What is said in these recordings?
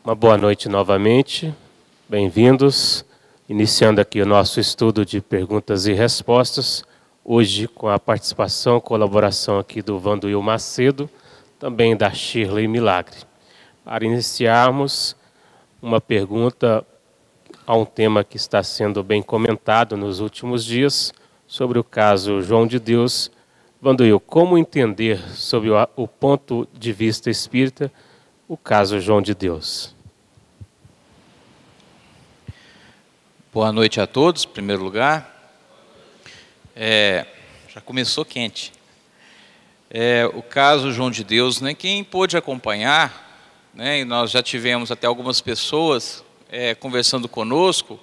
Uma boa noite novamente, bem-vindos. Iniciando aqui o nosso estudo de perguntas e respostas, hoje com a participação, colaboração aqui do Vanduil Macedo, também da Shirley Milagre. Para iniciarmos, uma pergunta a um tema que está sendo bem comentado nos últimos dias, sobre o caso João de Deus. Vanduil, como entender, sob o ponto de vista espírita, o caso João de Deus? Boa noite a todos, em primeiro lugar. Já começou quente. O caso João de Deus, né, quem pôde acompanhar, né, e nós já tivemos até algumas pessoas conversando conosco,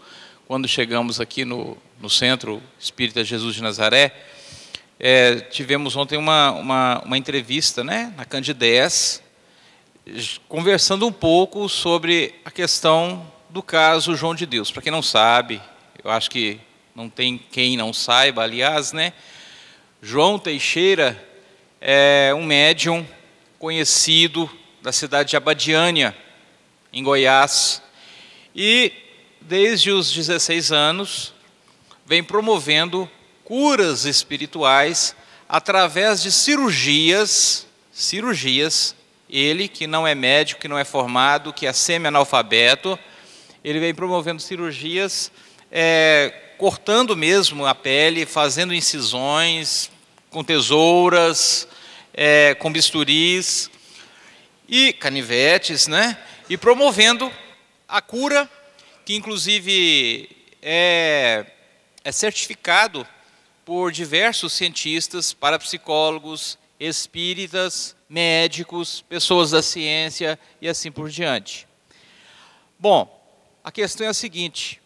quando chegamos aqui no Centro Espírita Jesus de Nazaré, tivemos ontem uma entrevista, né, na Candidez, conversando um pouco sobre a questão do caso João de Deus. Para quem não sabe, eu acho que não tem quem não saiba, aliás, né? João Teixeira é um médium conhecido da cidade de Abadiânia, em Goiás, e desde os 16 anos vem promovendo curas espirituais através de cirurgias, ele que não é médico, que não é formado, que é semi-analfabeto, ele vem promovendo cirurgias, cortando mesmo a pele, fazendo incisões com tesouras, com bisturis e canivetes, né? E promovendo a cura, que inclusive é certificado por diversos cientistas, parapsicólogos, espíritas, médicos, pessoas da ciência e assim por diante. Bom, a questão é a seguinte: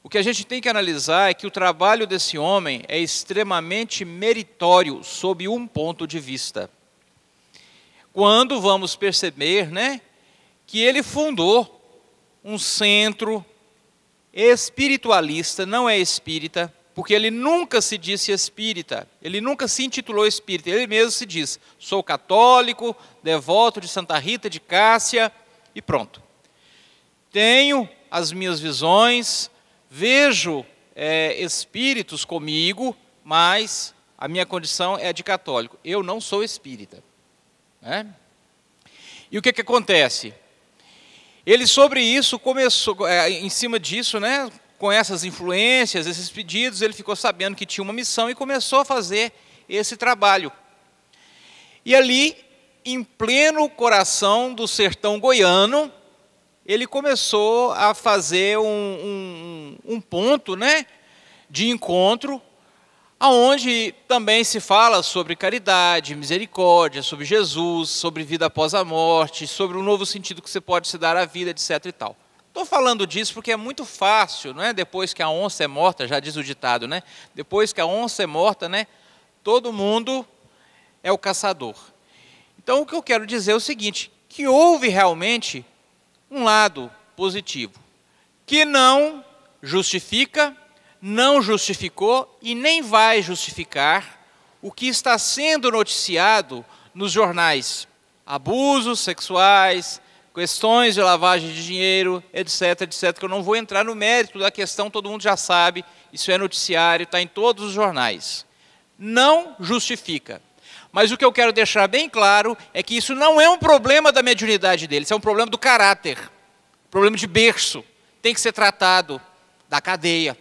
o que a gente tem que analisar é que o trabalho desse homem é extremamente meritório sob um ponto de vista. Quando vamos perceber, né, que ele fundou um centro espiritualista, não é espírita, porque ele nunca se disse espírita, ele nunca se intitulou espírita, ele mesmo se diz: sou católico, devoto de Santa Rita de Cássia, e pronto. Tenho as minhas visões, vejo espíritos comigo, mas a minha condição é de católico. Eu não sou espírita. Né? E o que acontece? Ele sobre isso começou, em cima disso, né, com essas influências, esses pedidos, ele ficou sabendo que tinha uma missão e começou a fazer esse trabalho. E ali, em pleno coração do sertão goiano, ele começou a fazer um ponto, né, de encontro, onde também se fala sobre caridade, misericórdia, sobre Jesus, sobre vida após a morte, sobre o novo sentido que você pode se dar à vida, etc. e tal. Estou falando disso porque é muito fácil, não é? Depois que a onça é morta, já diz o ditado, né? Depois que a onça é morta, né, todo mundo é o caçador. Então, o que eu quero dizer é o seguinte, que houve realmente um lado positivo, que não justifica, não justificou e nem vai justificar o que está sendo noticiado nos jornais: abusos sexuais, questões de lavagem de dinheiro, etc, etc, que eu não vou entrar no mérito da questão, todo mundo já sabe, isso é noticiário, está em todos os jornais. Não justifica. Mas o que eu quero deixar bem claro é que isso não é um problema da mediunidade dele, isso é um problema do caráter, problema de berço, tem que ser tratado da cadeia.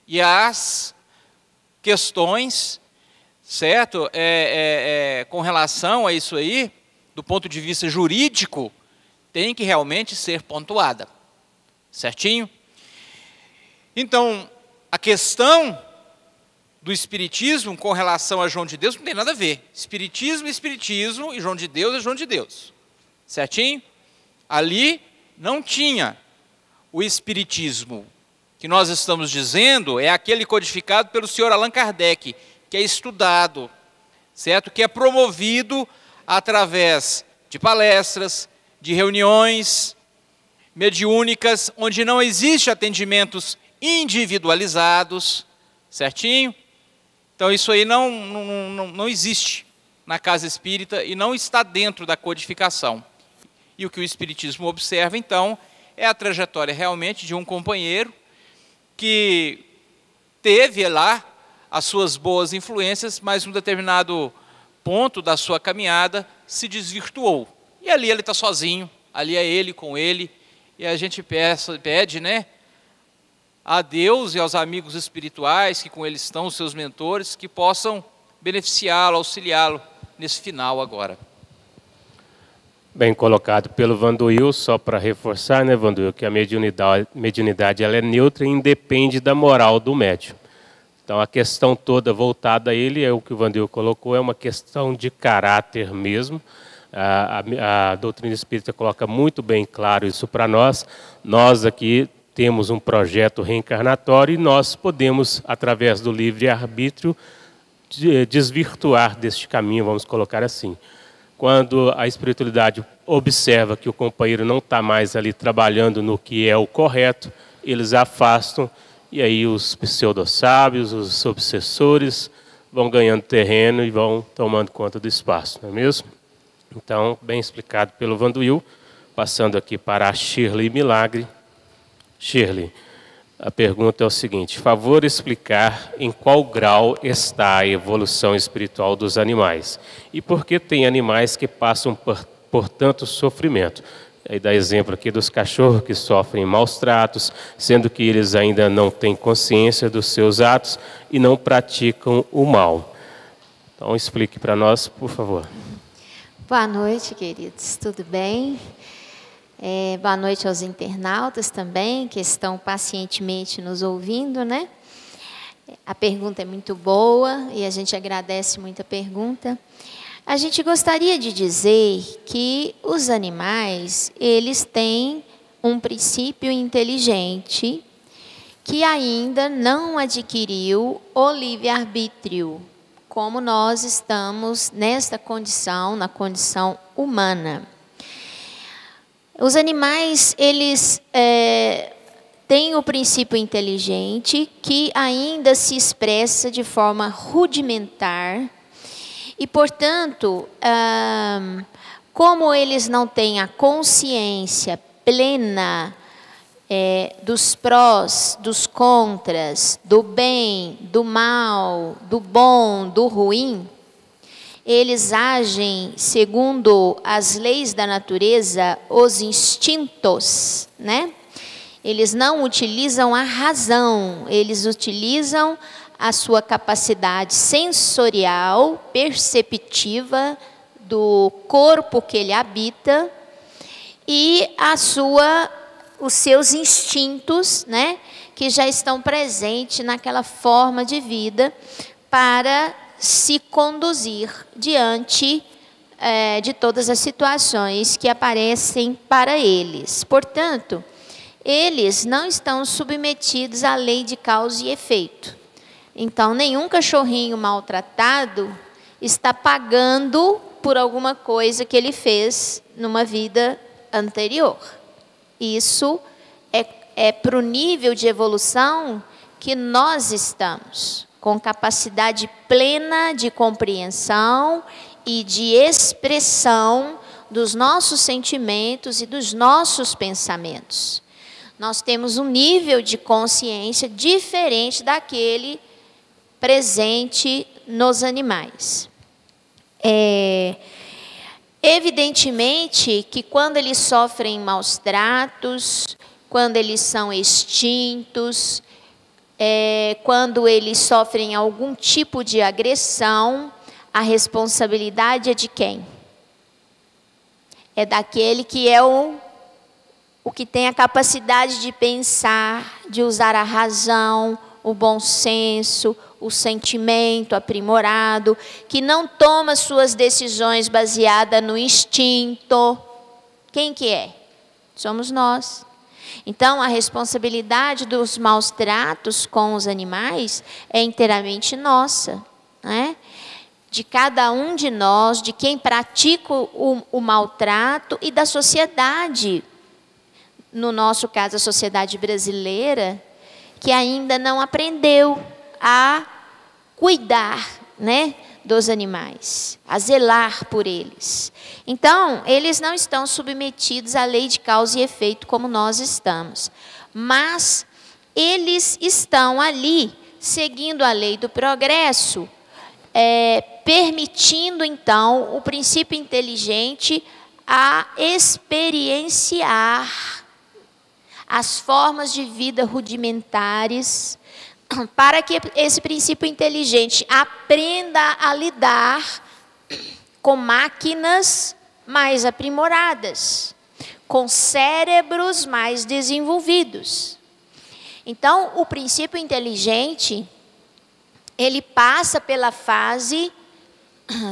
E as questões, certo, com relação a isso aí, do ponto de vista jurídico, tem que realmente ser pontuada, certinho? Então, a questão do espiritismo com relação a João de Deus não tem nada a ver. Espiritismo, espiritismo, e João de Deus é João de Deus. Certinho? Ali não tinha o espiritismo que nós estamos dizendo, é aquele codificado pelo senhor Allan Kardec, que é estudado, certo? Que é promovido através de palestras, de reuniões mediúnicas, onde não existe atendimentos individualizados, certinho? Então isso aí não existe na casa espírita e não está dentro da codificação. E o que o Espiritismo observa, então, é a trajetória realmente de um companheiro que teve lá as suas boas influências, mas em um determinado ponto da sua caminhada se desvirtuou. E ali ele está sozinho, ali é ele com ele, e a gente pede, né, a Deus e aos amigos espirituais que com ele estão, os seus mentores, que possam beneficiá-lo, auxiliá-lo nesse final agora. Bem colocado pelo Vanduil, só para reforçar, né, Vanduil, que a mediunidade ela é neutra e independe da moral do médium. Então a questão toda voltada a ele, é o que o Vanduil colocou, é uma questão de caráter mesmo. A doutrina espírita coloca muito bem claro isso para nós. Nós aqui temos um projeto reencarnatório e nós podemos, através do livre-arbítrio, desvirtuar deste caminho, vamos colocar assim. Quando a espiritualidade observa que o companheiro não está mais ali trabalhando no que é o correto, eles afastam, e aí os pseudo-sábios, os obsessores, vão ganhando terreno e vão tomando conta do espaço, não é mesmo? Então, bem explicado pelo Vanduil, passando aqui para a Shirley Milagre. Shirley, a pergunta é o seguinte: favor explicar em qual grau está a evolução espiritual dos animais e por que tem animais que passam por tanto sofrimento. Aí dá exemplo aqui dos cachorros que sofrem maus tratos, sendo que eles ainda não têm consciência dos seus atos e não praticam o mal. Então explique para nós, por favor. Boa noite, queridos. Tudo bem? Boa noite aos internautas também, que estão pacientemente nos ouvindo, né? A pergunta é muito boa e a gente agradece muito a pergunta. A gente gostaria de dizer que os animais, eles têm um princípio inteligente que ainda não adquiriu o livre-arbítrio, como nós estamos nesta condição, na condição humana. Os animais, eles têm o princípio inteligente que ainda se expressa de forma rudimentar e, portanto, como eles não têm a consciência plena dos prós, dos contras, do bem, do mal, do bom, do ruim, eles agem segundo as leis da natureza, os instintos, né? Eles não utilizam a razão, eles utilizam a sua capacidade sensorial, perceptiva do corpo que ele habita e os seus instintos, né, que já estão presentes naquela forma de vida para se conduzir diante de todas as situações que aparecem para eles. Portanto, eles não estão submetidos à lei de causa e efeito. Então, nenhum cachorrinho maltratado está pagando por alguma coisa que ele fez numa vida anterior. Isso é para o nível de evolução que nós estamos, com capacidade plena de compreensão e de expressão dos nossos sentimentos e dos nossos pensamentos. Nós temos um nível de consciência diferente daquele presente nos animais. Evidentemente que quando eles sofrem maus tratos, quando eles são extintos, quando eles sofrem algum tipo de agressão, a responsabilidade é de quem? É daquele que é o que tem a capacidade de pensar, de usar a razão, o bom senso, o sentimento aprimorado, que não toma suas decisões baseadas no instinto. Quem que é? Somos nós. Então, a responsabilidade dos maus tratos com os animais é inteiramente nossa, né? De cada um de nós, de quem pratica o maltrato e da sociedade. No nosso caso, a sociedade brasileira, que ainda não aprendeu a cuidar, né, dos animais, a zelar por eles. Então, eles não estão submetidos à lei de causa e efeito como nós estamos, mas eles estão ali seguindo a lei do progresso, permitindo então o princípio inteligente a experienciar as formas de vida rudimentares, para que esse princípio inteligente aprenda a lidar com máquinas mais aprimoradas, com cérebros mais desenvolvidos. Então, o princípio inteligente, ele passa pela fase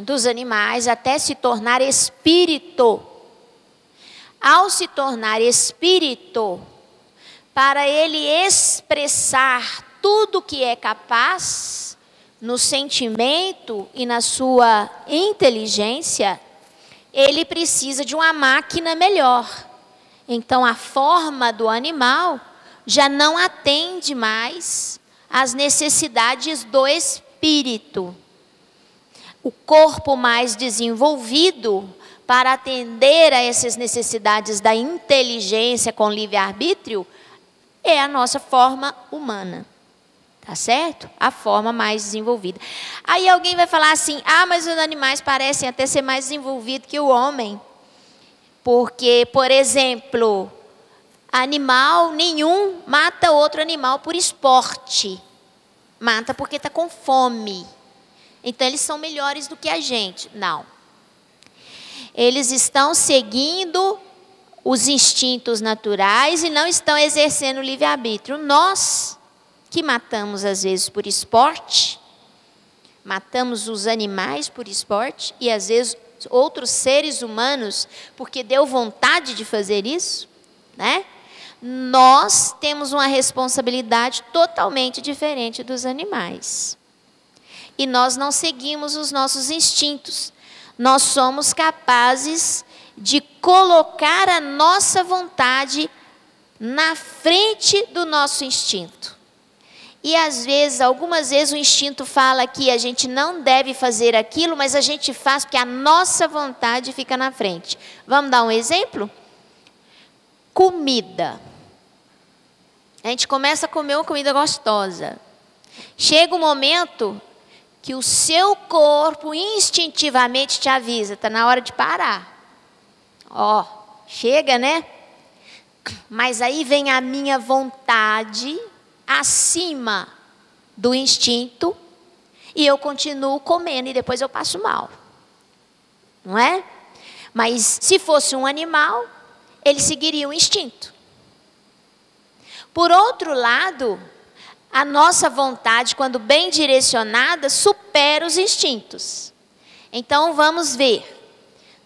dos animais até se tornar espírito. Ao se tornar espírito, para ele expressar tudo que é capaz no sentimento e na sua inteligência, ele precisa de uma máquina melhor. Então, a forma do animal já não atende mais às necessidades do espírito. O corpo mais desenvolvido para atender a essas necessidades da inteligência com livre-arbítrio é a nossa forma humana. Tá certo? A forma mais desenvolvida. Aí alguém vai falar assim, mas os animais parecem até ser mais desenvolvidos que o homem. Porque, por exemplo, animal nenhum mata outro animal por esporte. Mata porque está com fome. Então, eles são melhores do que a gente. Não. Eles estão seguindo os instintos naturais e não estão exercendo o livre-arbítrio. Nós, que matamos às vezes por esporte, matamos os animais por esporte e às vezes outros seres humanos porque deu vontade de fazer isso, né? Nós temos uma responsabilidade totalmente diferente dos animais. E nós não seguimos os nossos instintos. Nós somos capazes de colocar a nossa vontade na frente do nosso instinto. E às vezes, algumas vezes o instinto fala que a gente não deve fazer aquilo, mas a gente faz porque a nossa vontade fica na frente. Vamos dar um exemplo? Comida. A gente começa a comer uma comida gostosa. Chega um momento que o seu corpo instintivamente te avisa, está na hora de parar. Chega, né? Mas aí vem a minha vontade acima do instinto e eu continuo comendo e depois eu passo mal. Não é? Mas se fosse um animal, ele seguiria o instinto. Por outro lado, a nossa vontade, quando bem direcionada, supera os instintos. Então, vamos ver.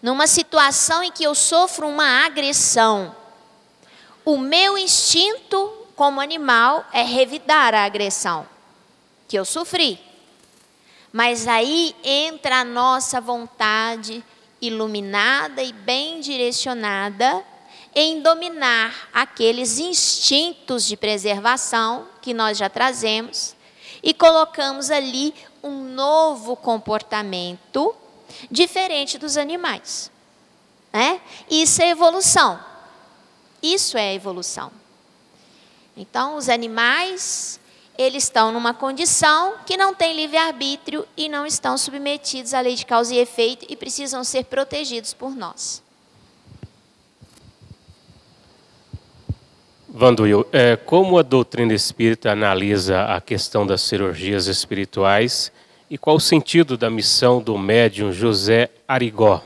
Numa situação em que eu sofro uma agressão, o meu instinto como animal é revidar a agressão que eu sofri. Mas aí entra a nossa vontade iluminada e bem direcionada em dominar aqueles instintos de preservação que nós já trazemos e colocamos ali um novo comportamento diferente dos animais, né? Isso é evolução. Isso é evolução. Então, os animais, eles estão numa condição que não tem livre-arbítrio e não estão submetidos à lei de causa e efeito e precisam ser protegidos por nós. Vanduil, como a doutrina espírita analisa a questão das cirurgias espirituais e qual o sentido da missão do médium José Arigó?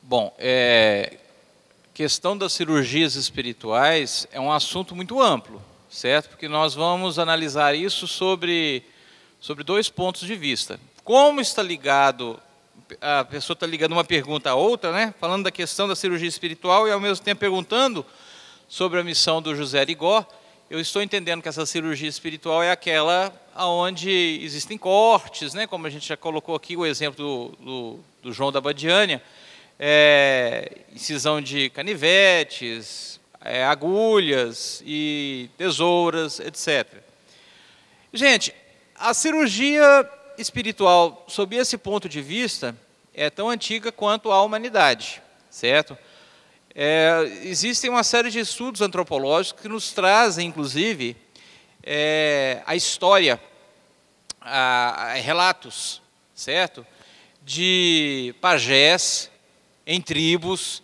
Bom, questão das cirurgias espirituais é um assunto muito amplo, certo? Porque nós vamos analisar isso sobre 2 pontos de vista. Como está ligado, a pessoa está ligando uma pergunta à outra, né? Falando da questão da cirurgia espiritual e ao mesmo tempo perguntando sobre a missão do José Arigó. Eu estou entendendo que essa cirurgia espiritual é aquela onde existem cortes, né? Como a gente já colocou aqui o exemplo do João da Badiânia, incisão de canivetes, agulhas e tesouras, etc. Gente, A cirurgia espiritual, sob esse ponto de vista, é tão antiga quanto a humanidade, certo? Existem uma série de estudos antropológicos que nos trazem, inclusive, a história, relatos, certo? De pajés em tribos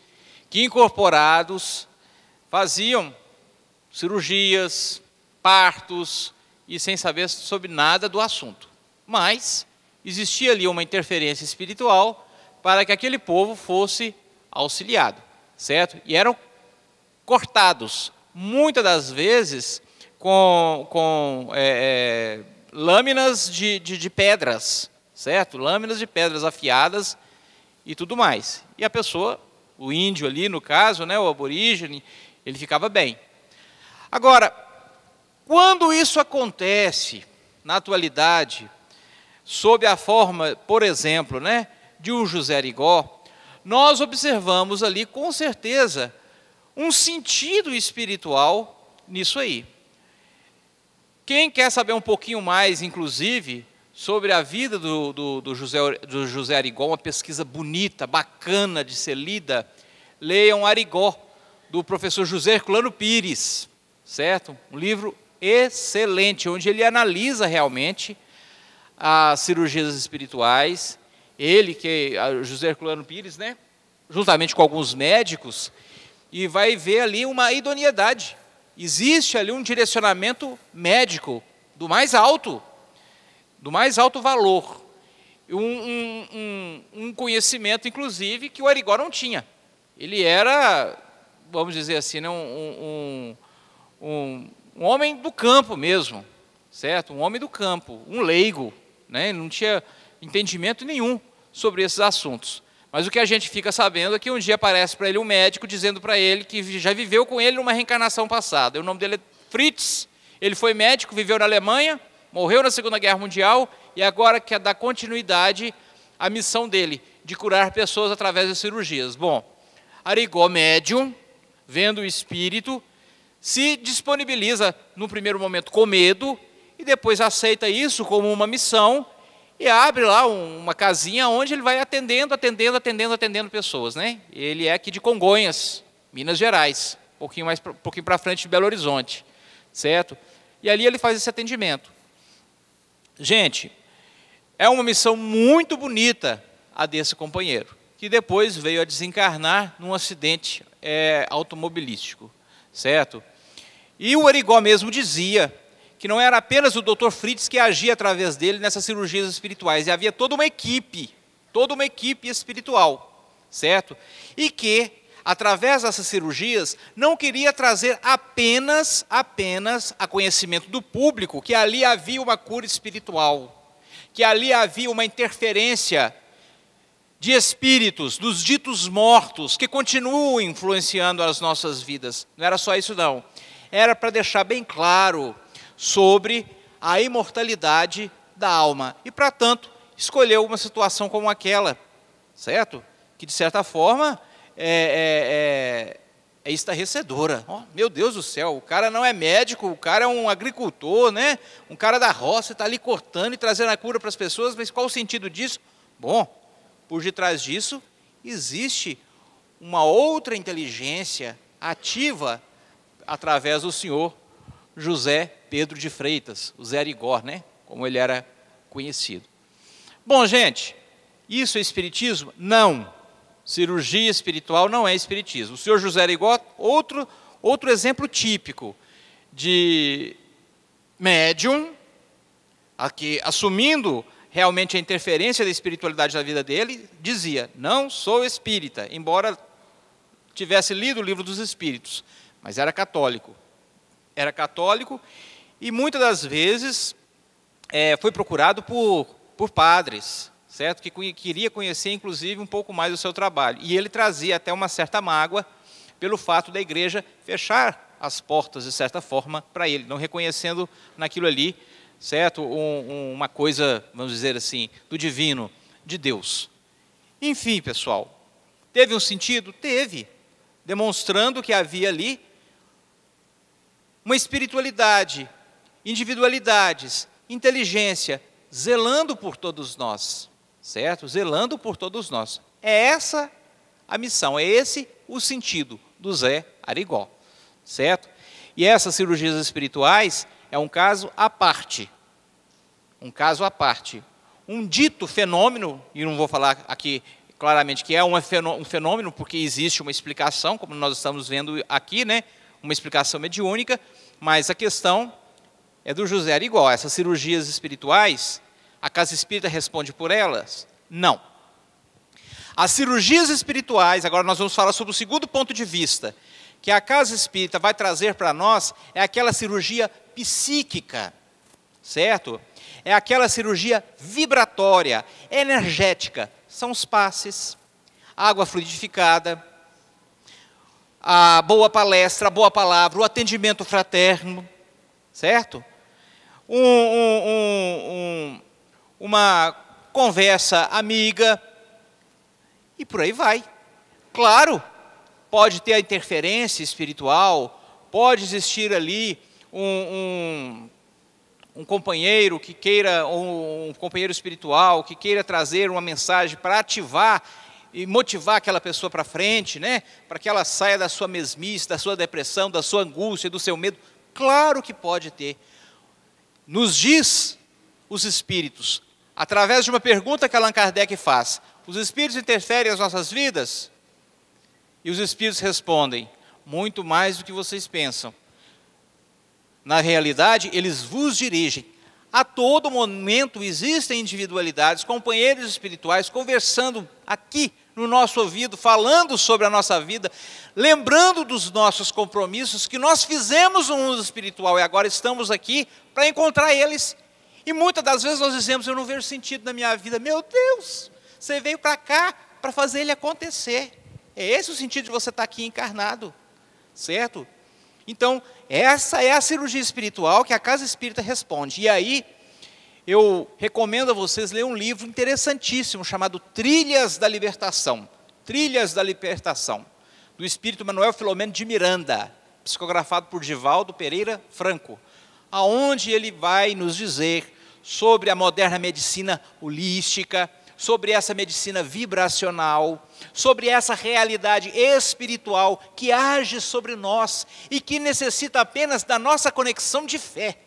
que, incorporados, faziam cirurgias, partos, e sem saber sobre nada do assunto. Mas existia ali uma interferência espiritual para que aquele povo fosse auxiliado, certo? E eram cortados, muitas das vezes, com lâminas de pedras, certo? Lâminas de pedras afiadas e tudo mais. E a pessoa, o índio ali no caso, né, o aborígene, ele ficava bem. Agora, quando isso acontece na atualidade, sob a forma, por exemplo, né, de um José Arigó, nós observamos ali, com certeza, um sentido espiritual nisso aí. Quem quer saber um pouquinho mais, inclusive, sobre a vida do José Arigó, uma pesquisa bonita, bacana de ser lida, leiam Arigó, do professor José Herculano Pires, certo? Um livro excelente, onde ele analisa realmente as cirurgias espirituais. Ele, que é José Herculano Pires, né, juntamente com alguns médicos, e vai ver ali uma idoneidade. Existe ali um direcionamento médico do mais alto valor. Um conhecimento, inclusive, que o Arigó não tinha. Ele era, vamos dizer assim, né, um homem do campo mesmo, certo? Um homem do campo, um leigo, né? Não tinha entendimento nenhum sobre esses assuntos. Mas o que a gente fica sabendo é que um dia aparece para ele um médico dizendo para ele que já viveu com ele numa reencarnação passada. O nome dele é Fritz, ele foi médico, viveu na Alemanha, morreu na Segunda Guerra Mundial e agora quer dar continuidade à missão dele, de curar pessoas através de cirurgias. Bom, Arigó, médium, vendo o espírito, se disponibiliza, no primeiro momento, com medo, e depois aceita isso como uma missão, e abre lá uma casinha onde ele vai atendendo pessoas, né? Ele é aqui de Congonhas, Minas Gerais, um pouquinho para frente de Belo Horizonte, certo? E ali ele faz esse atendimento. Gente, é uma missão muito bonita a desse companheiro, que depois veio a desencarnar num acidente automobilístico, certo? E o Arigó mesmo dizia que não era apenas o Dr. Fritz que agia através dele nessas cirurgias espirituais, e havia toda uma equipe espiritual, certo? E que, através dessas cirurgias, não queria trazer apenas a conhecimento do público que ali havia uma cura espiritual, que ali havia uma interferência de espíritos, dos ditos mortos, que continuam influenciando as nossas vidas. Não era só isso não. Era para deixar bem claro sobre a imortalidade da alma. E, para tanto, escolheu uma situação como aquela, certo? Que, de certa forma, é estarrecedora. Oh, meu Deus do céu, o cara não é médico, o cara é um agricultor, né? Um cara da roça, está ali cortando e trazendo a cura para as pessoas, mas qual o sentido disso? Bom, por detrás disso, existe uma outra inteligência ativa através do senhor José Pedro de Freitas, o Zé Arigó, né? Como ele era conhecido. Bom, gente, isso é espiritismo? Não. Cirurgia espiritual não é espiritismo. O senhor José Arigó, outro exemplo típico de médium, aqui, assumindo realmente a interferência da espiritualidade na vida dele, dizia, não sou espírita, embora tivesse lido o livro dos espíritos, mas era católico. Era católico e muitas das vezes foi procurado por padres, certo? Que queria conhecer, inclusive, um pouco mais do seu trabalho. E ele trazia até uma certa mágoa pelo fato da igreja fechar as portas, de certa forma, para ele, não reconhecendo naquilo ali, certo? Uma coisa, vamos dizer assim, do divino, de Deus. Enfim, pessoal, teve um sentido? Teve, demonstrando que havia ali uma espiritualidade, individualidades inteligência, zelando por todos nós, certo? Zelando por todos nós. É essa a missão, é esse o sentido do Zé Arigó, certo? E essas cirurgias espirituais é um caso à parte, um caso à parte. Um dito fenômeno, e não vou falar aqui claramente que é um fenômeno, porque existe uma explicação, como nós estamos vendo aqui, né? Uma explicação mediúnica, mas a questão é do José Arigó. Essas cirurgias espirituais, a Casa Espírita responde por elas? Não. As cirurgias espirituais, agora nós vamos falar sobre o segundo ponto de vista, que a Casa Espírita vai trazer para nós, é aquela cirurgia psíquica, certo? É aquela cirurgia vibratória, energética, são os passes, água fluidificada, a boa palestra, a boa palavra, o atendimento fraterno, certo? Uma conversa amiga, e por aí vai. Claro, pode ter a interferência espiritual, pode existir ali um companheiro que queira, um companheiro espiritual que queira trazer uma mensagem para ativar e motivar aquela pessoa para frente, né? Para que ela saia da sua mesmice, da sua depressão, da sua angústia, do seu medo. Claro que pode ter. Nos diz os espíritos, através de uma pergunta que Allan Kardec faz, os espíritos interferem nas nossas vidas? E os espíritos respondem, muito mais do que vocês pensam. Na realidade, eles vos dirigem. A todo momento existem individualidades, companheiros espirituais, conversando aqui no nosso ouvido, falando sobre a nossa vida, lembrando dos nossos compromissos que nós fizemos no mundo espiritual e agora estamos aqui para encontrar eles. E muitas das vezes nós dizemos, eu não vejo sentido na minha vida. Meu Deus, você veio para cá para fazer ele acontecer. É esse o sentido de você estar aqui encarnado, certo? Então, essa é a cirurgia espiritual que a Casa Espírita responde. E aí, eu recomendo a vocês ler um livro interessantíssimo, chamado Trilhas da Libertação. Trilhas da Libertação, do espírito Manuel Filomeno de Miranda, psicografado por Divaldo Pereira Franco, aonde ele vai nos dizer sobre a moderna medicina holística, sobre essa medicina vibracional, sobre essa realidade espiritual que age sobre nós e que necessita apenas da nossa conexão de fé,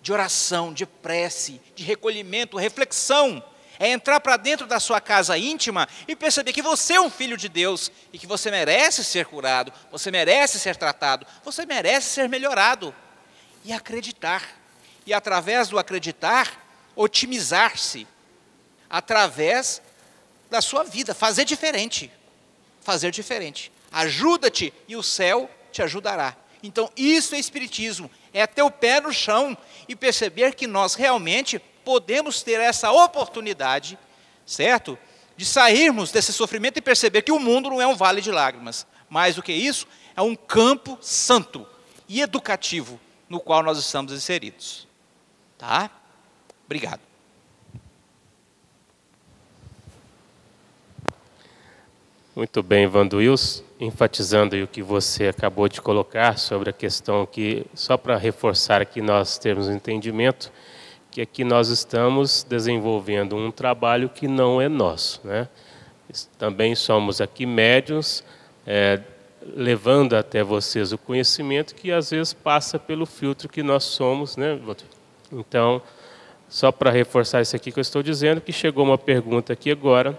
de oração, de prece, de recolhimento, reflexão. É entrar para dentro da sua casa íntima e perceber que você é um filho de Deus e que você merece ser curado, você merece ser tratado, você merece ser melhorado. E acreditar. E através do acreditar, otimizar-se através da sua vida, fazer diferente. Ajuda-te e o céu te ajudará. Então, isso é espiritismo, é ter o pé no chão e perceber que nós realmente podemos ter essa oportunidade, certo? De sairmos desse sofrimento e perceber que o mundo não é um vale de lágrimas. Mais do que isso, é um campo santo e educativo no qual nós estamos inseridos. Tá? Obrigado. Muito bem, Vanduils, enfatizando aí o que você acabou de colocar sobre a questão que, só para reforçar aqui nós termos um entendimento, que aqui nós estamos desenvolvendo um trabalho que não é nosso, né? Também somos aqui médiuns, levando até vocês o conhecimento que às vezes passa pelo filtro que nós somos, né? Então, só para reforçar isso aqui que eu estou dizendo, que chegou uma pergunta aqui agora,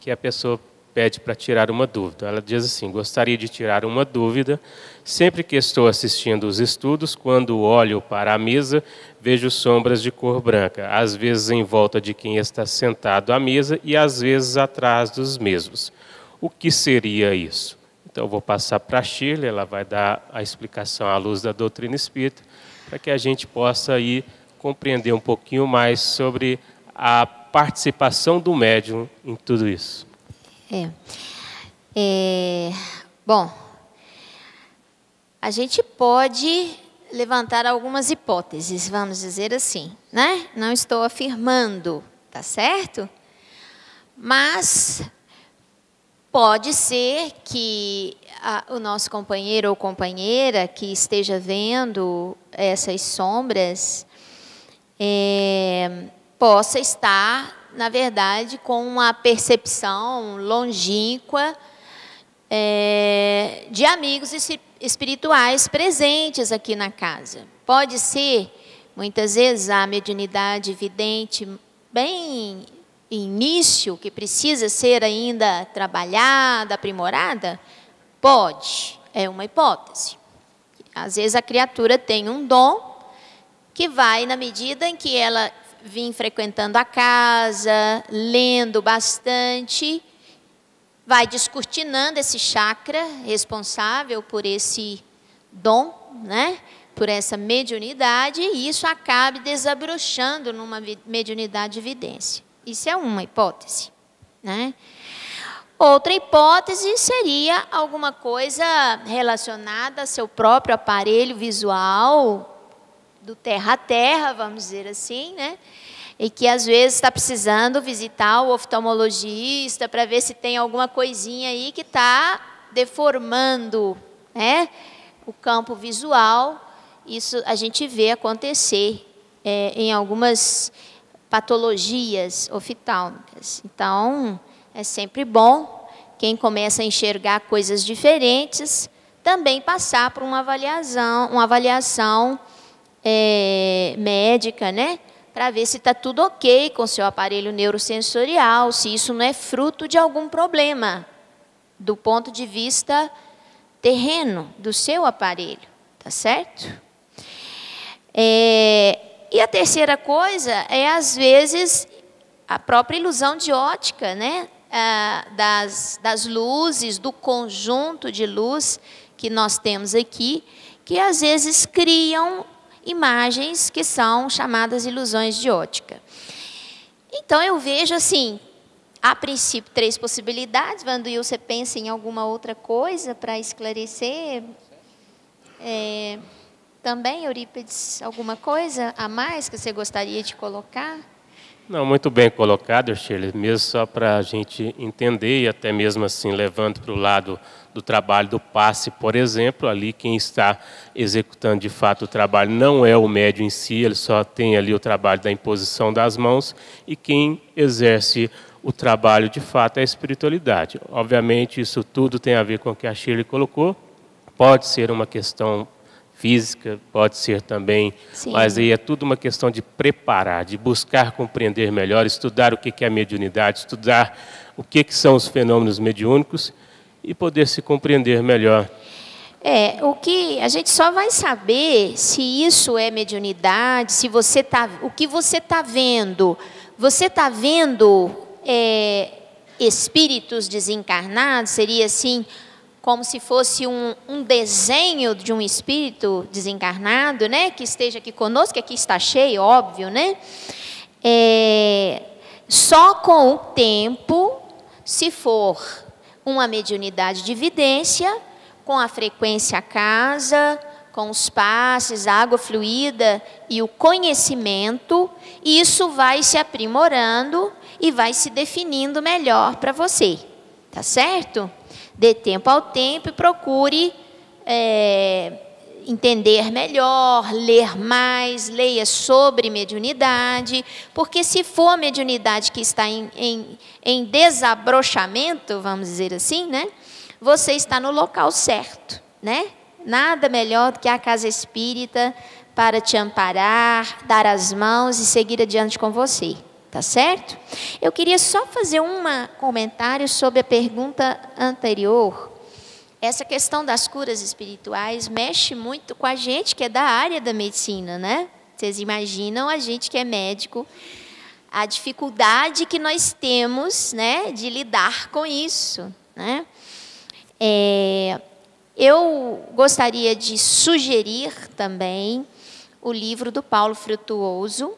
que a pessoa pede para tirar uma dúvida. Ela diz assim, gostaria de tirar uma dúvida. Sempre que estou assistindo os estudos, quando olho para a mesa, vejo sombras de cor branca, às vezes em volta de quem está sentado à mesa e às vezes atrás dos mesmos. O que seria isso? Então, eu vou passar para a Shirley, ela vai dar a explicação à luz da doutrina espírita, para que a gente possa aí compreender um pouquinho mais sobre a participação do médium em tudo isso. Bom, a gente pode levantar algumas hipóteses, vamos dizer assim, né? Não estou afirmando, tá certo? Mas pode ser que o nosso companheiro ou companheira que esteja vendo essas sombras possa estar, na verdade, com uma percepção longínqua de amigos espirituais presentes aqui na casa. Pode ser, muitas vezes, a mediunidade vidente bem início, que precisa ser ainda trabalhada, aprimorada? Pode, é uma hipótese. Às vezes a criatura tem um dom que vai, na medida em que ela vem frequentando a casa, lendo bastante, vai descortinando esse chakra responsável por esse dom, né? Por essa mediunidade, e isso acaba desabrochando numa mediunidade de evidência. Isso é uma hipótese, né? Outra hipótese seria alguma coisa relacionada ao seu próprio aparelho visual, do terra a terra, vamos dizer assim, né? E que às vezes está precisando visitar o oftalmologista para ver se tem alguma coisinha aí que está deformando, né, o campo visual. Isso a gente vê acontecer em algumas patologias oftálmicas. Então, é sempre bom quem começa a enxergar coisas diferentes também passar por uma avaliação médica, né? Para ver se está tudo ok com o seu aparelho neurosensorial, se isso não é fruto de algum problema do ponto de vista terreno do seu aparelho, tá certo? E a terceira coisa é, às vezes, a própria ilusão de ótica, né? Das luzes, do conjunto de luz que nós temos aqui, que às vezes criam imagens que são chamadas ilusões de ótica. Então, eu vejo assim, a princípio, 3 possibilidades. Vanduil, você pensa em alguma outra coisa para esclarecer? Também, Eurípides, alguma coisa a mais que você gostaria de colocar? Não, muito bem colocado, Shirley, mesmo só para a gente entender e até mesmo assim levando para o lado do trabalho do passe, por exemplo, ali quem está executando de fato o trabalho não é o médium em si, ele só tem ali o trabalho da imposição das mãos, e quem exerce o trabalho de fato é a espiritualidade. Obviamente isso tudo tem a ver com o que a Shirley colocou, pode ser uma questão física, pode ser também, sim, mas aí é tudo uma questão de preparar, de buscar compreender melhor, estudar o que é a mediunidade, estudar o que são os fenômenos mediúnicos e poder se compreender melhor. O que a gente só vai saber se isso é mediunidade, se você o que você está vendo espíritos desencarnados, seria assim, como se fosse um desenho de um espírito desencarnado, né, que esteja aqui conosco, que aqui está cheio, óbvio, né? Só com o tempo, se for uma mediunidade de evidência, com a frequência à casa, com os passes, a água fluida e o conhecimento, isso vai se aprimorando e vai se definindo melhor para você, tá certo? Dê tempo ao tempo e procure entender melhor, ler mais, leia sobre mediunidade, porque se for a mediunidade que está em desabrochamento, vamos dizer assim, né, você está no local certo, né? Nada melhor do que a casa espírita para te amparar, dar as mãos e seguir adiante com você. Tá certo? Eu queria só fazer um comentário sobre a pergunta anterior. Essa questão das curas espirituais mexe muito com a gente que é da área da medicina, né? Vocês imaginam a gente que é médico, a dificuldade que nós temos, né, de lidar com isso, né? Eu gostaria de sugerir também o livro do Paulo Frutuoso.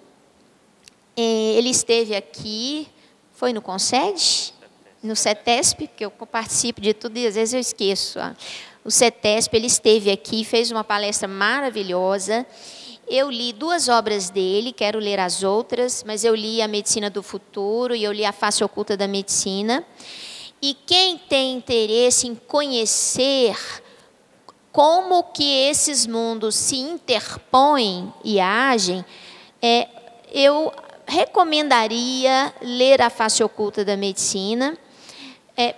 Ele esteve aqui, foi no Concede? No CETESP, porque eu participo de tudo e às vezes eu esqueço. O CETESP, ele esteve aqui, fez uma palestra maravilhosa. Eu li 2 obras dele, quero ler as outras, mas eu li A Medicina do Futuro e eu li A Face Oculta da Medicina. E quem tem interesse em conhecer como que esses mundos se interpõem e agem, eu recomendaria ler A Face Oculta da Medicina,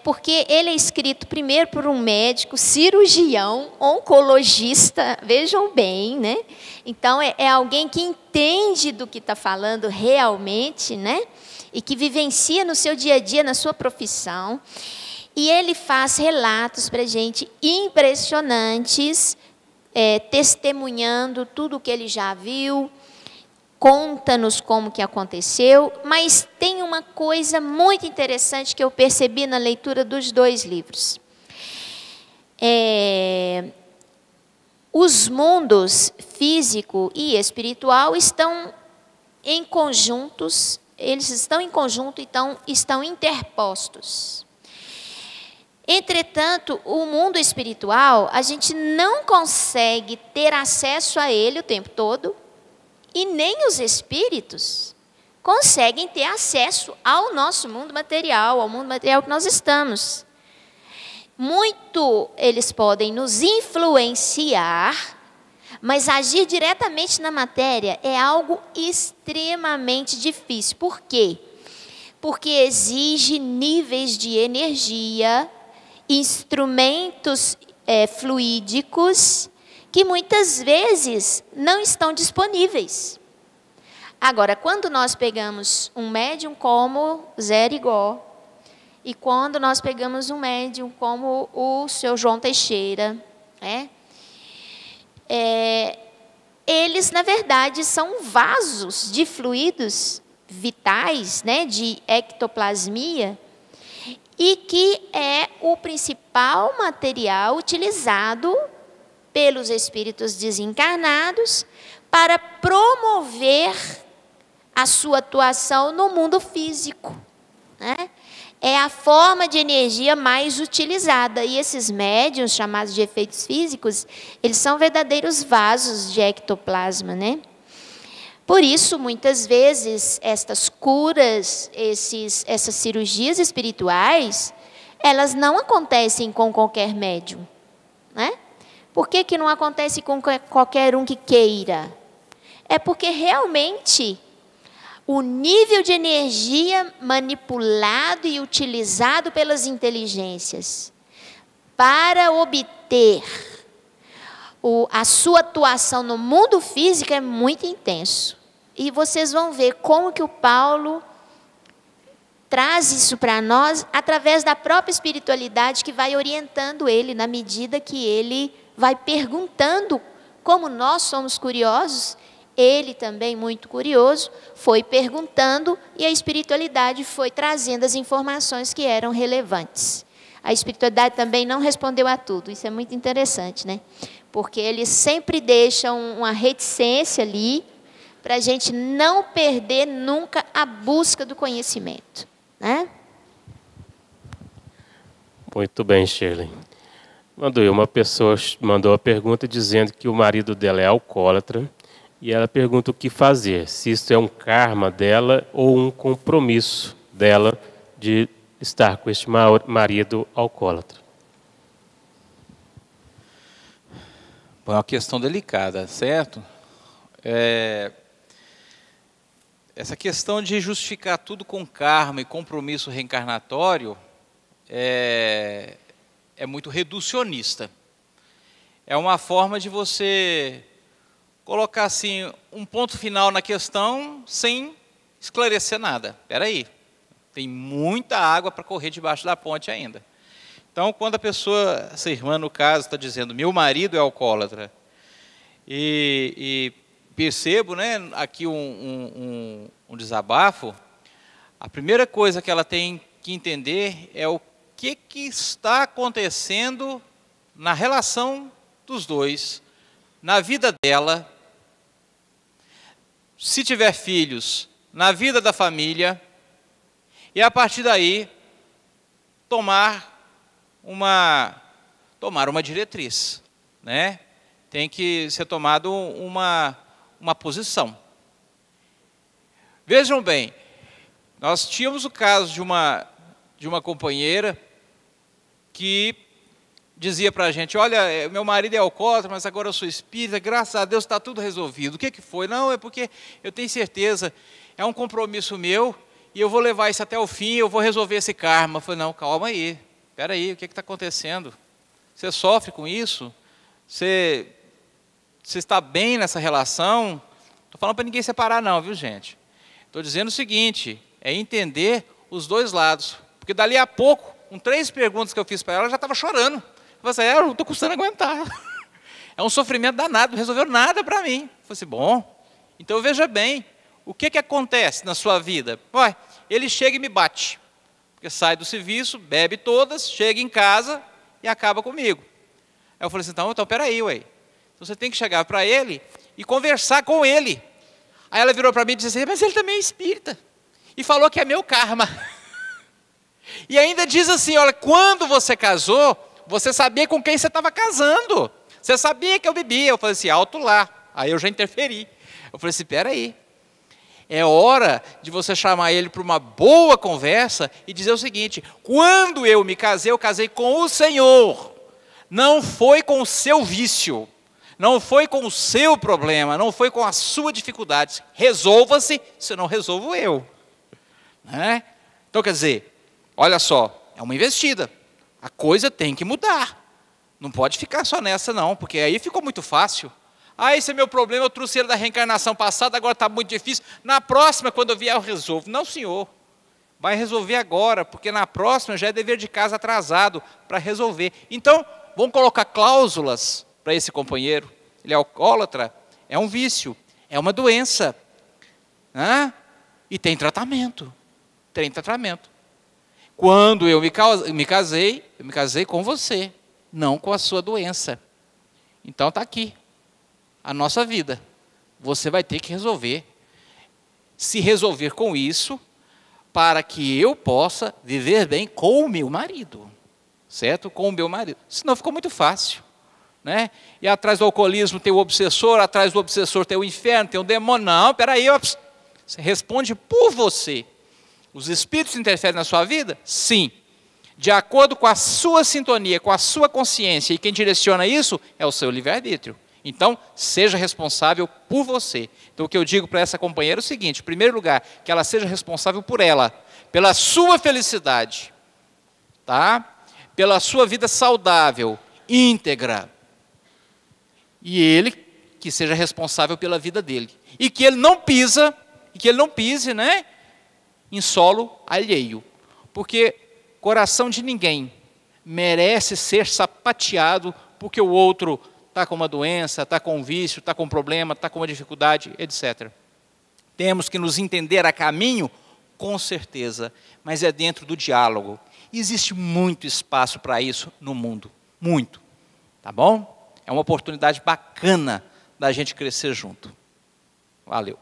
porque ele é escrito primeiro por um médico, cirurgião, oncologista, vejam bem, né? Então, é alguém que entende do que está falando realmente, né? E que vivencia no seu dia a dia, na sua profissão. E ele faz relatos para a gente impressionantes, testemunhando tudo o que ele já viu, conta-nos como que aconteceu, mas tem uma coisa muito interessante que eu percebi na leitura dos 2 livros. Os mundos físico e espiritual estão em conjuntos, eles estão em conjunto, então estão interpostos. Entretanto, o mundo espiritual, a gente não consegue ter acesso a ele o tempo todo, e nem os espíritos conseguem ter acesso ao nosso mundo material, ao mundo material que nós estamos. Muito eles podem nos influenciar, mas agir diretamente na matéria é algo extremamente difícil. Por quê? Porque exige níveis de energia, instrumentos fluídicos, que muitas vezes não estão disponíveis. Agora, quando nós pegamos um médium como Zé Arigó, e quando nós pegamos um médium como o seu João Teixeira, eles, na verdade, são vasos de fluidos vitais, né, de ectoplasmia, e que é o principal material utilizado pelos espíritos desencarnados para promover a sua atuação no mundo físico, né? É a forma de energia mais utilizada. E esses médiuns, chamados de efeitos físicos, eles são verdadeiros vasos de ectoplasma, né? Por isso, muitas vezes, estas curas, essas cirurgias espirituais, elas não acontecem com qualquer médium, né? Por que não acontece com qualquer um que queira? É porque realmente o nível de energia manipulado e utilizado pelas inteligências para obter a sua atuação no mundo físico é muito intenso. E vocês vão ver como que o Paulo traz isso para nós através da própria espiritualidade que vai orientando ele na medida que ele vai perguntando. Como nós somos curiosos, ele também, muito curioso, foi perguntando e a espiritualidade foi trazendo as informações que eram relevantes. A espiritualidade também não respondeu a tudo, isso é muito interessante, né? Porque eles sempre deixam uma reticência ali para a gente não perder nunca a busca do conhecimento, né? Muito bem, Shirley. Uma pessoa mandou a pergunta dizendo que o marido dela é alcoólatra e ela pergunta o que fazer, se isso é um karma dela ou um compromisso dela de estar com este marido alcoólatra. Bom, é uma questão delicada, certo? Essa questão de justificar tudo com karma e compromisso reencarnatório é muito reducionista. É uma forma de você colocar assim um ponto final na questão sem esclarecer nada. Espera aí, tem muita água para correr debaixo da ponte ainda. Então, quando a pessoa, essa irmã no caso, está dizendo, meu marido é alcoólatra, e percebo, né, aqui um desabafo, a primeira coisa que ela tem que entender é o que está acontecendo na relação dos dois, na vida dela, se tiver filhos, na vida da família, e a partir daí tomar uma diretriz, né? Tem que ser tomado uma posição. Vejam bem, nós tínhamos o caso de uma companheira que dizia para a gente, olha, meu marido é alcoólatra, mas agora eu sou espírita, graças a Deus está tudo resolvido. O que foi? Não, é porque eu tenho certeza, é um compromisso meu, e eu vou levar isso até o fim, eu vou resolver esse karma. Eu falei, não, calma aí, espera aí, o que está acontecendo? Você sofre com isso? Você está bem nessa relação? Não estou falando para ninguém separar não, viu gente? Estou dizendo o seguinte, é entender os dois lados. Porque dali a pouco, com 3 perguntas que eu fiz para ela, ela já estava chorando. Eu falei, eu não estou custando aguentar. É um sofrimento danado, não resolveu nada para mim. Eu falei assim, bom, então veja bem, o que acontece na sua vida? Ué, ele chega e me bate. Porque sai do serviço, bebe todas, chega em casa e acaba comigo. Aí eu falei assim, então peraí, ué. Então você tem que chegar para ele e conversar com ele. Aí ela virou para mim e disse assim, mas ele também é espírita. E falou que é meu karma. E ainda diz assim, olha, quando você casou, você sabia com quem você estava casando. Você sabia que eu bebia. Eu falei assim, alto lá. Aí eu já interferi. Eu falei assim, peraí. É hora de você chamar ele para uma boa conversa e dizer o seguinte, quando eu me casei, eu casei com o Senhor. Não foi com o seu vício. Não foi com o seu problema. Não foi com a sua dificuldade. Resolva-se, senão resolvo eu. Né? Então, quer dizer, olha só, é uma investida. A coisa tem que mudar. Não pode ficar só nessa não, porque aí ficou muito fácil. Ah, esse é meu problema, eu trouxe ele da reencarnação passada, agora está muito difícil. Na próxima, quando eu vier, eu resolvo. Não, senhor. Vai resolver agora, porque na próxima já é dever de casa atrasado para resolver. Então, vamos colocar cláusulas para esse companheiro. Ele é alcoólatra, é um vício, é uma doença. Né? E tem tratamento. Tem tratamento. Quando eu me casei com você, não com a sua doença. Então está aqui, a nossa vida. Você vai ter que resolver. Se resolver com isso, para que eu possa viver bem com o meu marido. Certo? Com o meu marido. Senão ficou muito fácil. Né? E atrás do alcoolismo tem o obsessor, atrás do obsessor tem o inferno, tem o demônio. Não, peraí, você responde por você. Os espíritos interferem na sua vida? Sim. De acordo com a sua sintonia, com a sua consciência, e quem direciona isso é o seu livre-arbítrio. Então, seja responsável por você. Então, o que eu digo para essa companheira é o seguinte, em primeiro lugar, que ela seja responsável por ela, pela sua felicidade, tá? Pela sua vida saudável, íntegra. E ele que seja responsável pela vida dele. E que ele não pise, né? Em solo alheio, porque coração de ninguém merece ser sapateado porque o outro está com uma doença, está com um vício, está com um problema, está com uma dificuldade, etc. Temos que nos entender a caminho, com certeza, mas é dentro do diálogo. Existe muito espaço para isso no mundo, muito, tá bom? É uma oportunidade bacana da gente crescer junto. Valeu.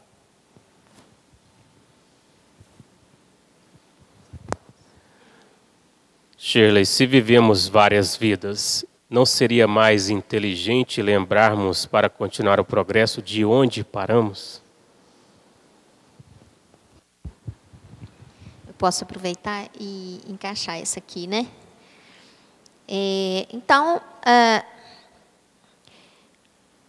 Shirley, se vivemos várias vidas, não seria mais inteligente lembrarmos para continuar o progresso de onde paramos? Eu posso aproveitar e encaixar essa aqui, né? Então,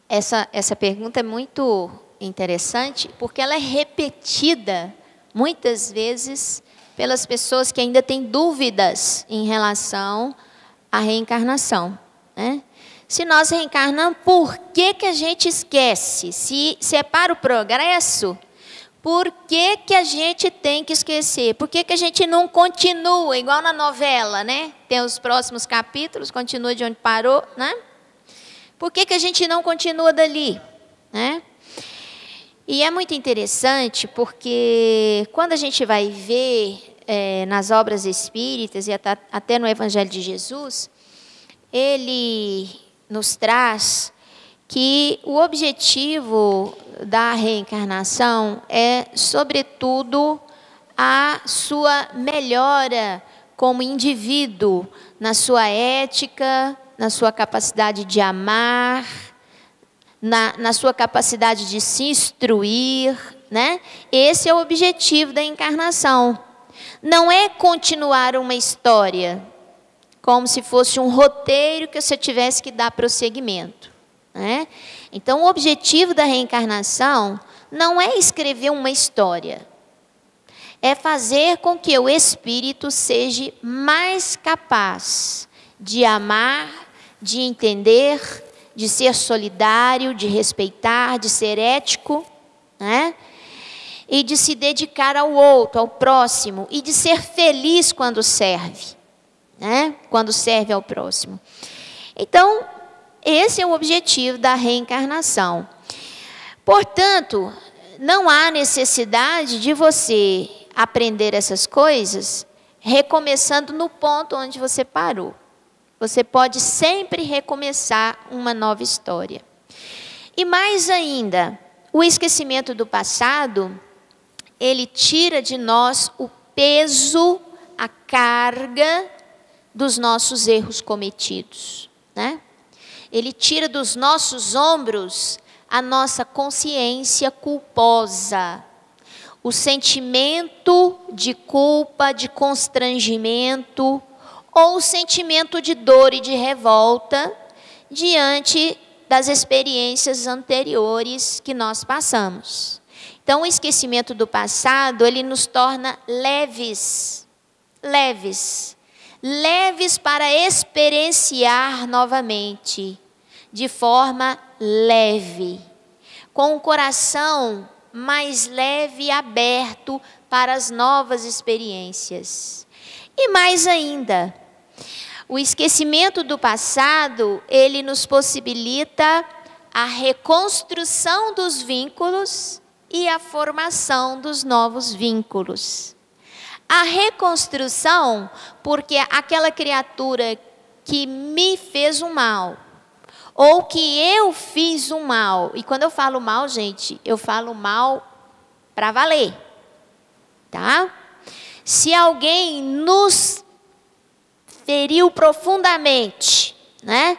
essa pergunta é muito interessante, porque ela é repetida muitas vezes pelas pessoas que ainda têm dúvidas em relação à reencarnação. Né? Se nós reencarnamos, por que a gente esquece? Se é para o progresso, por que a gente tem que esquecer? Por que a gente não continua, igual na novela, né? Tem os próximos capítulos, continua de onde parou, né? Por que a gente não continua dali? Né? E é muito interessante porque quando a gente vai ver nas obras espíritas e até no Evangelho de Jesus, ele nos traz que o objetivo da reencarnação é, sobretudo, a sua melhora como indivíduo, na sua ética, na sua capacidade de amar, na sua capacidade de se instruir, né? Esse é o objetivo da encarnação. Não é continuar uma história, como se fosse um roteiro que você tivesse que dar prosseguimento, né? Então, o objetivo da reencarnação não é escrever uma história, é fazer com que o espírito seja mais capaz de amar, de entender, de ser solidário, de respeitar, de ser ético, né? E de se dedicar ao outro, ao próximo, e de ser feliz quando serve, né? Quando serve ao próximo. Então, esse é o objetivo da reencarnação. Portanto, não há necessidade de você aprender essas coisas recomeçando no ponto onde você parou. Você pode sempre recomeçar uma nova história. E mais ainda, o esquecimento do passado, ele tira de nós o peso, a carga dos nossos erros cometidos, né? Ele tira dos nossos ombros a nossa consciência culposa, o sentimento de culpa, de constrangimento, ou o sentimento de dor e de revolta diante das experiências anteriores que nós passamos. Então, o esquecimento do passado, ele nos torna leves para experienciar novamente, de forma leve, com o coração mais leve e aberto para as novas experiências. E mais ainda, o esquecimento do passado, ele nos possibilita a reconstrução dos vínculos e a formação dos novos vínculos. A reconstrução, porque aquela criatura que me fez um mal, ou que eu fiz um mal, e quando eu falo mal, gente, eu falo mal para valer, tá? Se alguém nos feriu profundamente, né?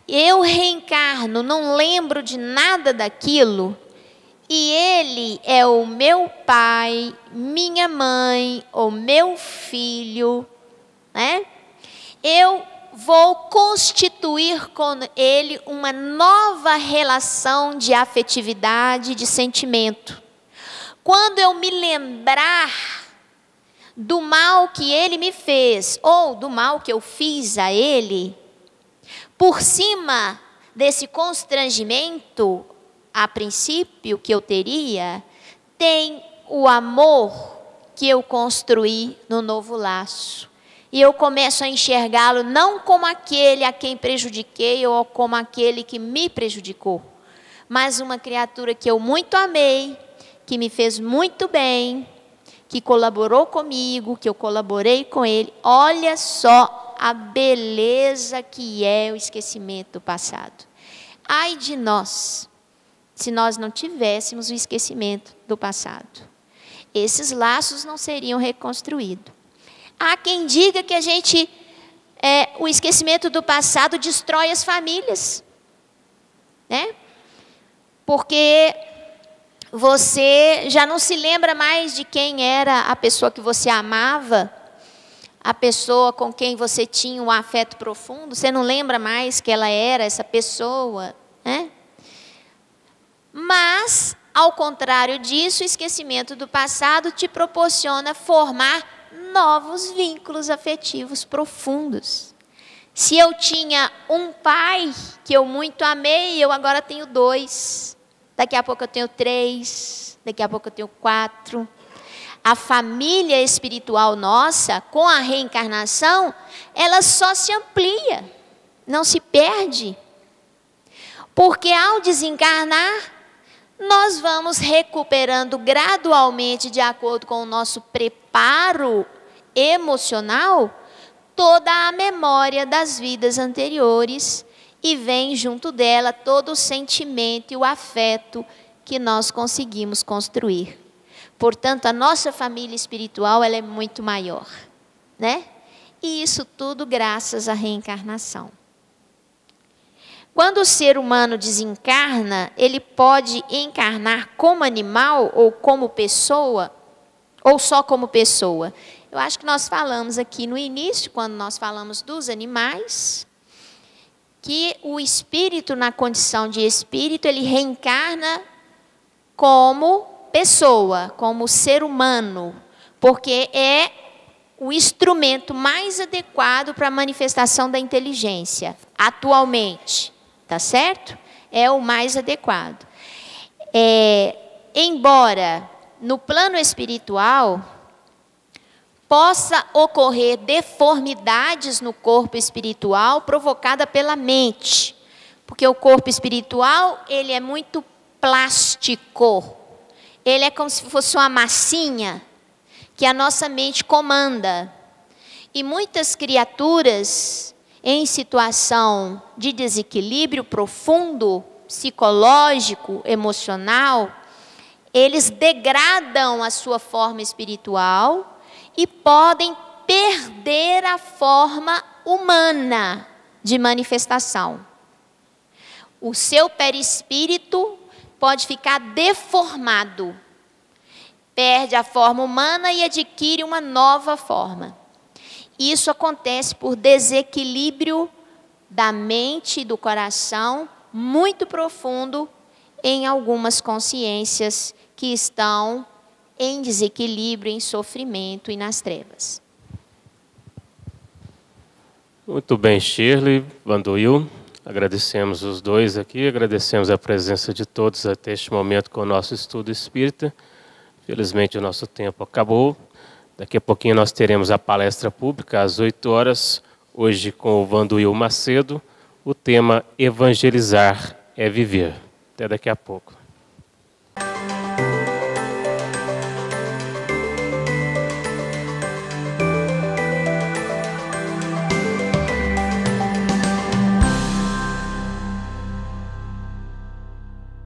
Eu reencarno, não lembro de nada daquilo, e ele é o meu pai, minha mãe, ou meu filho, né? Eu vou constituir com ele uma nova relação de afetividade, de sentimento. Quando eu me lembrar do mal que ele me fez, ou do mal que eu fiz a ele, por cima desse constrangimento, a princípio, que eu teria, tem o amor que eu construí no novo laço. E eu começo a enxergá-lo não como aquele a quem prejudiquei ou como aquele que me prejudicou, mas uma criatura que eu muito amei, que me fez muito bem, que colaborou comigo, que eu colaborei com ele. Olha só a beleza que é o esquecimento do passado. Ai de nós, se nós não tivéssemos o esquecimento do passado. Esses laços não seriam reconstruídos. Há quem diga que o esquecimento do passado destrói as famílias, né? Porque você já não se lembra mais de quem era a pessoa que você amava, a pessoa com quem você tinha um afeto profundo. Você não lembra mais que ela era essa pessoa, né? Mas, ao contrário disso, o esquecimento do passado te proporciona formar novos vínculos afetivos profundos. Se eu tinha um pai que eu muito amei, eu agora tenho 2. Daqui a pouco eu tenho 3. Daqui a pouco eu tenho 4. A família espiritual nossa, com a reencarnação, ela só se amplia, não se perde. Porque ao desencarnar, nós vamos recuperando gradualmente, de acordo com o nosso preparo emocional, toda a memória das vidas anteriores, e vem junto dela todo o sentimento e o afeto que nós conseguimos construir. Portanto, a nossa família espiritual, ela é muito maior, né? E isso tudo graças à reencarnação. Quando o ser humano desencarna, ele pode encarnar como animal ou como pessoa, ou só como pessoa. Eu acho que nós falamos aqui no início, quando nós falamos dos animais, que o espírito, na condição de espírito, ele reencarna como pessoa, como ser humano, porque é o instrumento mais adequado para a manifestação da inteligência, atualmente, tá certo? É o mais adequado. Embora no plano espiritual possa ocorrer deformidades no corpo espiritual provocada pela mente, porque o corpo espiritual ele é muito plástico, ele é como se fosse uma massinha que a nossa mente comanda. E muitas criaturas em situação de desequilíbrio profundo, psicológico, emocional, eles degradam a sua forma espiritual e podem perder a forma humana de manifestação. O seu perispírito pode ficar deformado, perde a forma humana e adquire uma nova forma. Isso acontece por desequilíbrio da mente e do coração muito profundo em algumas consciências que estão em desequilíbrio, em sofrimento e nas trevas. Muito bem, Shirley, Vanduil. Agradecemos os dois aqui, agradecemos a presença de todos até este momento com o nosso estudo espírita. Felizmente o nosso tempo acabou. Daqui a pouquinho nós teremos a palestra pública às 8 horas, hoje com o Vanduil Macedo, o tema Evangelizar é Viver. Até daqui a pouco.